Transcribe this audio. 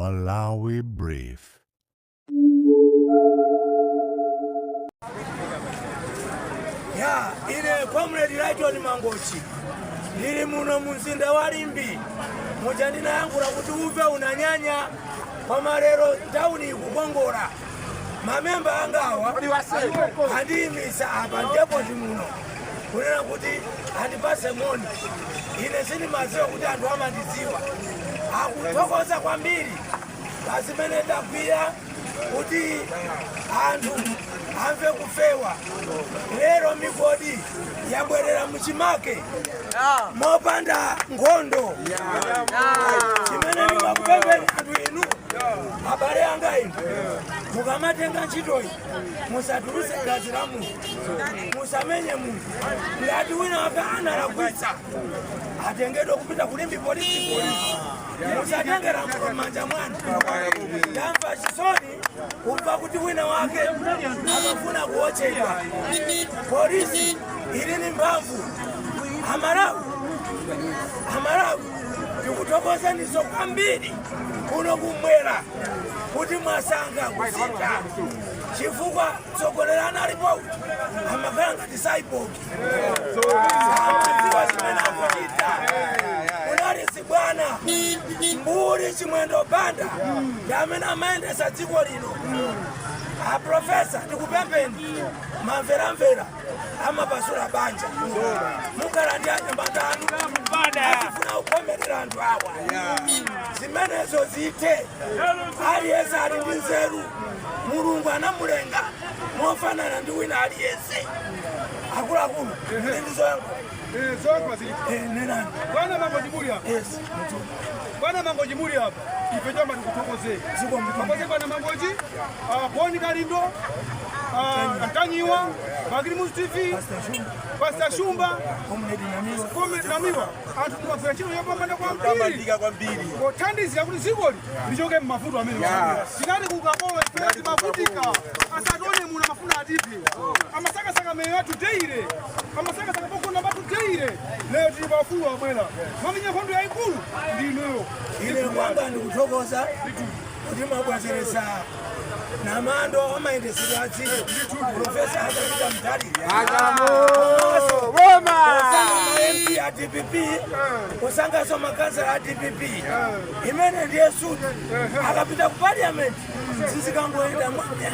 Malawi Brief. Ya, ine Comrade Lighton Mangochi. Ndiri muno mumzinda wa Limbi. Mujandina yangu kuti uve unanyanya kwa marero tauni kukongola. Mamemba angawa andiyimisa apa ndepoti muno. Kunena kuti andipase moni. Ine sini maziwa kuti anthu amandidziwa. Akuthokoza kwambiri. Basi mene ndakwiya kuti anthu amve kufewa. Lero migodi yabwerera muchimake mopanda nkhondo. Chimene ndingakupempheni anthu inu abale anga inu mukamatenga ntchitoyi musatulutse gazi la munthu, musamenye munthu. Ngati wina wake analakwitsa atengedwe kupita kulimbi polisi. Musatengera m'manja mwanu. Ndamva chisoni kumva kuti wina wake amafuna kuochedwa. Polisi ili ni mphamvu. Amalawi tikuthokozaniso kwambiri kuno kumwera kuti mwasankha kusintha chifukwa tsogolerana alipo amakhala ngati saibogi. Amadziwa chimene akuchita. Kunali sibwana mbuli chimwendo banda ndi amene amayendesa dziko lino. Aprofesa tikupempheni mamveramvera amapasula banja mukhala ndi anyamata anu akufuna kukomerera anthu awa. Zimenezo zithe. Aliyense ali ndi nzeru. Mulungu anamulenga mofanana ndi wina aliyense. Akuluakulu ndizo yangu. Bwana Mangochi hapa. Bwana Mangochi hapa. Ife chama tukuthokoze. Tukoze Bwana Mangochi, Boni Kalindo, Antanyiwa, Magrimus TV, Pastor Shumba, Comrade Namiwa. Anthu kumafuna chino yapambana kwambiri. Kothandizira kuti zikoli lichoke mmafuto amene. Tinati kukabola chipelati mafutika. Asatone muna mafuna atipi. Amasakasaka meyo atu deire. Amasakasaka pokona batu deire. Leo tili mafulo amwela. Maminya kondo ya ikulu ndinoyo. Ile kwanga ndikuthokoza kuti mwabwezeresa namando amayendesedwa atsiri. Profesa Hakaita Mtali. MP a DPP, kusangaso makansela a DPP. Imene ndiye suti akapita ku parliament sisi kangoenda mwanya.